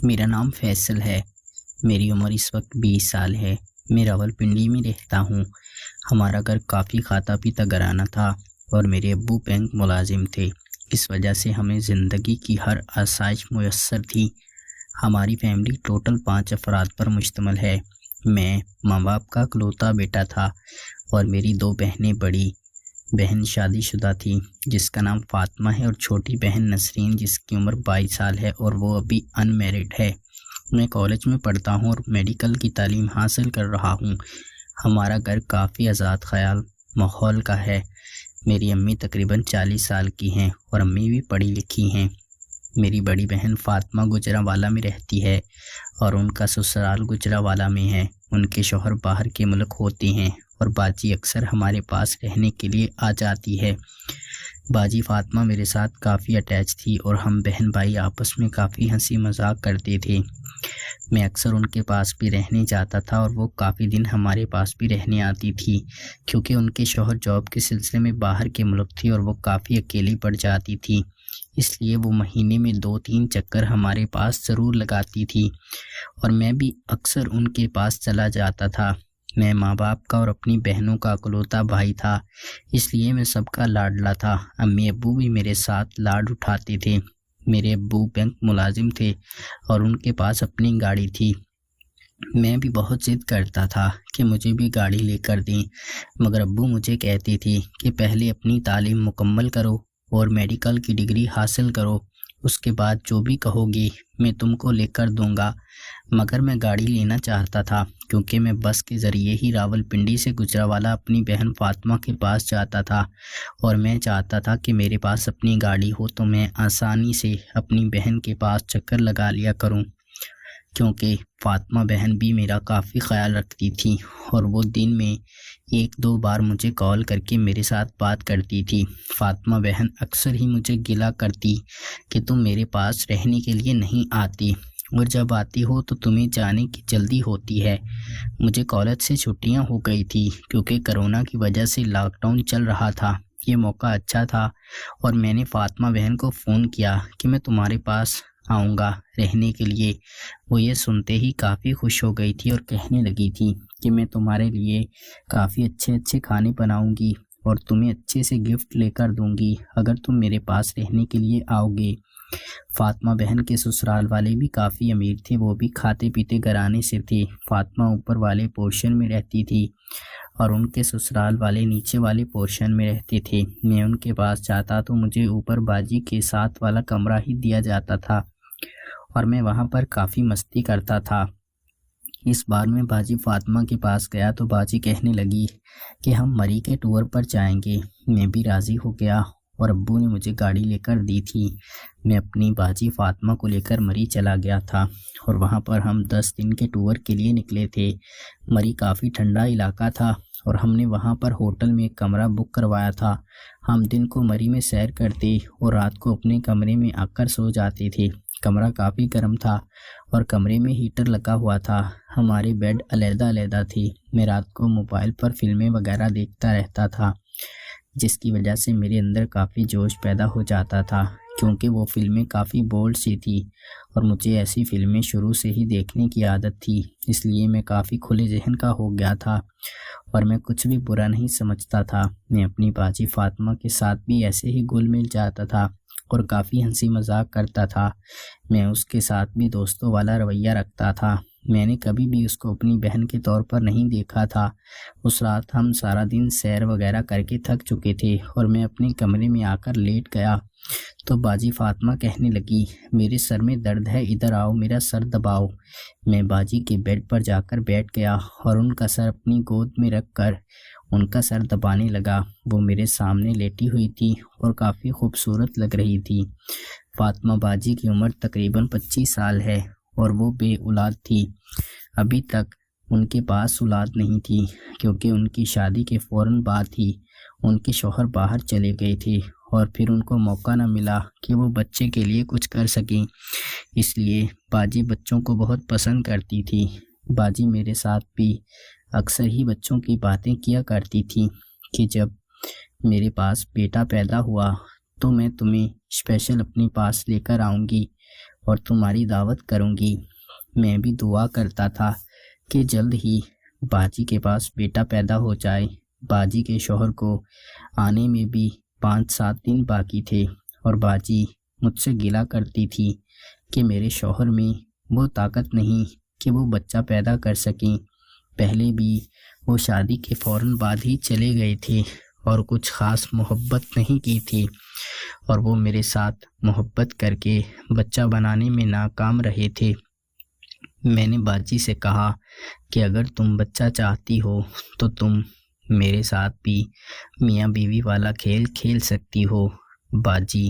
میرا نام فیصل ہے۔ میری عمر اس وقت 20 سال ہے۔ میں راولپنڈی میں رہتا ہوں۔ ہمارا گھر کافی کھاتا پیتا گھرانہ تھا اور میرے ابو بینک ملازم تھے۔ اس وجہ سے ہمیں زندگی کی ہر آسائش میسر تھی۔ ہماری فیملی ٹوٹل 5 افراد پر مشتمل ہے۔ میں ماں باپ کا اکلوتا بیٹا تھا اور میری 2 بہنیں، بڑی بہن شادی شدہ تھی جس کا نام فاطمہ ہے، اور چھوٹی بہن نسرین جس کی عمر 22 سال ہے اور وہ ابھی ان میرڈ ہے۔ میں کالج میں پڑھتا ہوں اور میڈیکل کی تعلیم حاصل کر رہا ہوں۔ ہمارا گھر کافی آزاد خیال ماحول کا ہے۔ میری امی تقریباً 40 سال کی ہیں اور امی بھی پڑھی لکھی ہیں۔ میری بڑی بہن فاطمہ گجرانوالہ میں رہتی ہے اور ان کا سسرال گجرانوالہ میں ہے۔ ان کے شوہر باہر کے ملک ہوتے ہیں اور باجی اکثر ہمارے پاس رہنے کے لیے آ جاتی ہے۔ باجی فاطمہ میرے ساتھ کافی اٹیچ تھی اور ہم بہن بھائی آپس میں کافی ہنسی مذاق کرتے تھے۔ میں اکثر ان کے پاس بھی رہنے جاتا تھا اور وہ کافی دن ہمارے پاس بھی رہنے آتی تھی، کیونکہ ان کے شوہر جاب کے سلسلے میں باہر کے ملک تھی اور وہ کافی اکیلی پڑ جاتی تھی۔ اس لیے وہ مہینے میں 2-3 چکر ہمارے پاس ضرور لگاتی تھی اور میں بھی اکثر ان کے پاس چلا جاتا تھا۔ میں ماں باپ کا اور اپنی بہنوں کا اکلوتا بھائی تھا، اس لیے میں سب کا لاڈلا تھا۔ امی ابو بھی میرے ساتھ لاڈ اٹھاتے تھے۔ میرے ابو بینک ملازم تھے اور ان کے پاس اپنی گاڑی تھی۔ میں بھی بہت ضد کرتا تھا کہ مجھے بھی گاڑی لے کر دیں، مگر ابو مجھے کہتے تھے کہ پہلے اپنی تعلیم مکمل کرو اور میڈیکل کی ڈگری حاصل کرو، اس کے بعد جو بھی کہو گی میں تم کو لے کر دوں گا۔ مگر میں گاڑی لینا چاہتا تھا کیونکہ میں بس کے ذریعے ہی راولپنڈی سے گجرانوالہ اپنی بہن فاطمہ کے پاس جاتا تھا، اور میں چاہتا تھا کہ میرے پاس اپنی گاڑی ہو تو میں آسانی سے اپنی بہن کے پاس چکر لگا لیا کروں، کیونکہ فاطمہ بہن بھی میرا کافی خیال رکھتی تھی اور وہ دن میں 1-2 بار مجھے کال کر کے میرے ساتھ بات کرتی تھی۔ فاطمہ بہن اکثر ہی مجھے گلہ کرتی کہ تم میرے پاس رہنے کے لیے نہیں آتی، اور جب آتی ہو تو تمہیں جانے کی جلدی ہوتی ہے۔ مجھے کالج سے چھٹیاں ہو گئی تھی کیونکہ کرونا کی وجہ سے لاک ڈاؤن چل رہا تھا۔ یہ موقع اچھا تھا اور میں نے فاطمہ بہن کو فون کیا کہ میں تمہارے پاس آؤں گا رہنے کے لیے۔ وہ یہ سنتے ہی کافی خوش ہو گئی تھی اور کہنے لگی تھی کہ میں تمہارے لیے کافی اچھے کھانے بناؤں گی اور تمہیں اچھے سے گفٹ لے کر دوں گی اگر تم میرے پاس رہنے کے لیے آؤ گے۔ فاطمہ بہن کے سسرال والے بھی کافی امیر تھے، وہ بھی کھاتے پیتے گھرانے سے تھے۔ فاطمہ اوپر والے پورشن میں رہتی تھی اور ان کے سسرال والے نیچے والے پورشن میں رہتے تھے۔ میں ان کے پاس جاتا تو مجھے اوپر باجی کے ساتھ والا کمرہ ہی دیا جاتا تھا اور میں وہاں پر کافی مستی کرتا تھا۔ اس بار میں باجی فاطمہ کے پاس گیا تو باجی کہنے لگی کہ ہم مری کے ٹور پر جائیں گے۔ میں بھی راضی ہو گیا اور ابو نے مجھے گاڑی لے کر دی تھی۔ میں اپنی باجی فاطمہ کو لے کر مری چلا گیا تھا اور وہاں پر ہم 10 دن کے ٹور کے لیے نکلے تھے۔ مری کافی ٹھنڈا علاقہ تھا اور ہم نے وہاں پر ہوٹل میں ایک کمرہ بک کروایا تھا۔ ہم دن کو مری میں سیر کرتے اور رات کو اپنے کمرے میں آ کر سو جاتے تھے۔ کمرہ کافی گرم تھا اور کمرے میں ہیٹر لگا ہوا تھا۔ ہمارے بیڈ علیحدہ علیحدہ تھے۔ میں رات کو موبائل پر فلمیں وغیرہ دیکھتا رہتا تھا، جس کی وجہ سے میرے اندر کافی جوش پیدا ہو جاتا تھا، کیونکہ وہ فلمیں کافی بولڈ سی تھی اور مجھے ایسی فلمیں شروع سے ہی دیکھنے کی عادت تھی، اس لیے میں کافی کھلے ذہن کا ہو گیا تھا اور میں کچھ بھی برا نہیں سمجھتا تھا۔ میں اپنی باجی فاطمہ کے ساتھ بھی ایسے ہی گل مل جاتا تھا اور کافی ہنسی مذاق کرتا تھا۔ میں اس کے ساتھ بھی دوستوں والا رویہ رکھتا تھا۔ میں نے کبھی بھی اس کو اپنی بہن کے طور پر نہیں دیکھا تھا۔ اس رات ہم سارا دن سیر وغیرہ کر کے تھک چکے تھے اور میں اپنے کمرے میں آ کر لیٹ گیا تو باجی فاطمہ کہنے لگی میرے سر میں درد ہے، ادھر آؤ میرا سر دباؤ۔ میں باجی کے بیڈ پر جا کر بیٹھ گیا اور ان کا سر اپنی گود میں رکھ کر ان کا سر دبانے لگا۔ وہ میرے سامنے لیٹی ہوئی تھی اور کافی خوبصورت لگ رہی تھی۔ فاطمہ باجی کی عمر تقریباً 25 سال ہے اور وہ بے اولاد تھی۔ ابھی تک ان کے پاس اولاد نہیں تھی کیونکہ ان کی شادی کے فوراً بعد ہی ان کے شوہر باہر چلے گئے تھے اور پھر ان کو موقع نہ ملا کہ وہ بچے کے لیے کچھ کر سکیں، اس لیے باجی بچوں کو بہت پسند کرتی تھی۔ باجی میرے ساتھ بھی اکثر ہی بچوں کی باتیں کیا کرتی تھی کہ جب میرے پاس بیٹا پیدا ہوا تو میں تمہیں اسپیشل اپنے پاس لے کر آؤں گی اور تمہاری دعوت کروں گی۔ میں بھی دعا کرتا تھا کہ جلد ہی باجی کے پاس بیٹا پیدا ہو جائے۔ باجی کے شوہر کو آنے میں بھی 5-7 دن باقی تھے اور باجی مجھ سے گلہ کرتی تھی کہ میرے شوہر میں وہ طاقت نہیں کہ وہ بچہ پیدا کر سکیں۔ پہلے بھی وہ شادی کے فوراً بعد ہی چلے گئے تھے اور کچھ خاص محبت نہیں کی تھی، اور وہ میرے ساتھ محبت کر کے بچہ بنانے میں ناکام رہے تھے۔ میں نے باجی سے کہا کہ اگر تم بچہ چاہتی ہو تو تم میرے ساتھ بھی میاں بیوی والا کھیل کھیل سکتی ہو۔ باجی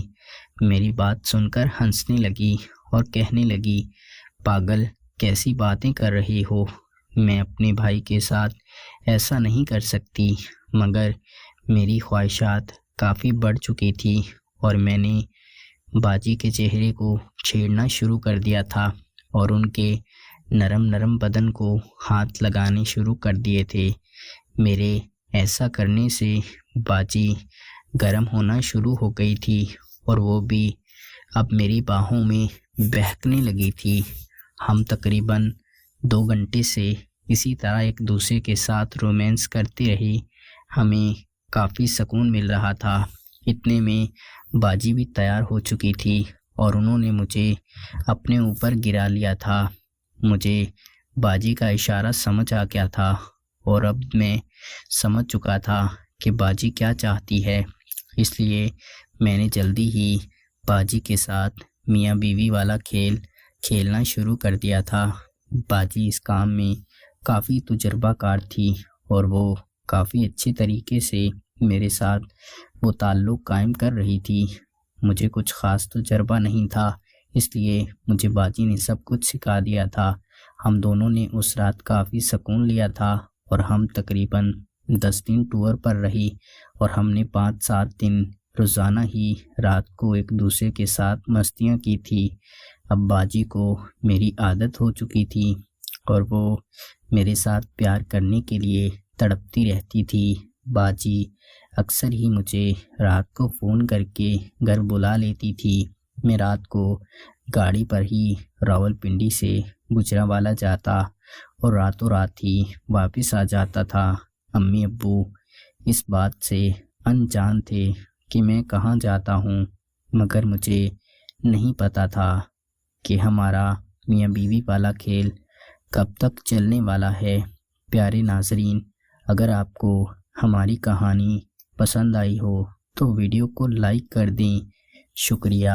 میری بات سن کر ہنسنے لگی اور کہنے لگی، پاگل، کیسی باتیں کر رہی ہو؟ میں اپنے بھائی کے ساتھ ایسا نہیں کر سکتی، مگر میری خواہشات کافی بڑھ چکی تھی اور میں نے باجی کے چہرے کو چھیڑنا شروع کر دیا تھا اور ان کے نرم نرم بدن کو ہاتھ لگانے شروع کر دیے تھے۔ میرے ایسا کرنے سے باجی گرم ہونا شروع ہو گئی تھی اور وہ بھی اب میری باہوں میں بہکنے لگی تھی۔ ہم تقریباً 2 گھنٹے سے اسی طرح ایک دوسرے کے ساتھ رومانس کرتے رہے۔ ہمیں کافی سکون مل رہا تھا۔ اتنے میں باجی بھی تیار ہو چکی تھی اور انہوں نے مجھے اپنے اوپر گرا لیا تھا۔ مجھے باجی کا اشارہ سمجھ آ گیا تھا اور اب میں سمجھ چکا تھا کہ باجی کیا چاہتی ہے، اس لیے میں نے جلدی ہی باجی کے ساتھ میاں بیوی والا کھیل کھیلنا شروع کر دیا تھا۔ باجی اس کام میں کافی تجربہ کار تھی اور وہ کافی اچھے طریقے سے میرے ساتھ وہ تعلق قائم کر رہی تھی۔ مجھے کچھ خاص تجربہ نہیں تھا، اس لیے مجھے باجی نے سب کچھ سکھا دیا تھا۔ ہم دونوں نے اس رات کافی سکون لیا تھا اور ہم تقریباً 10 دن ٹور پر رہی اور ہم نے 5-7 دن روزانہ ہی رات کو ایک دوسرے کے ساتھ مستیاں کی تھی۔ اب باجی کو میری عادت ہو چکی تھی اور وہ میرے ساتھ پیار کرنے کے لیے تڑپتی رہتی تھی۔ باجی اکثر ہی مجھے رات کو فون کر کے گھر بلا لیتی تھی۔ میں رات کو گاڑی پر ہی راولپنڈی سے گجرانوالہ جاتا اور راتوں رات ہی واپس آ جاتا تھا۔ امی ابو اس بات سے انجان تھے کہ میں کہاں جاتا ہوں، مگر مجھے نہیں پتا تھا کہ ہمارا میاں بیوی والا کھیل کب تک چلنے والا ہے۔ پیارے ناظرین، اگر آپ کو ہماری کہانی پسند آئی ہو تو ویڈیو کو لائک کر دیں۔ شکریہ۔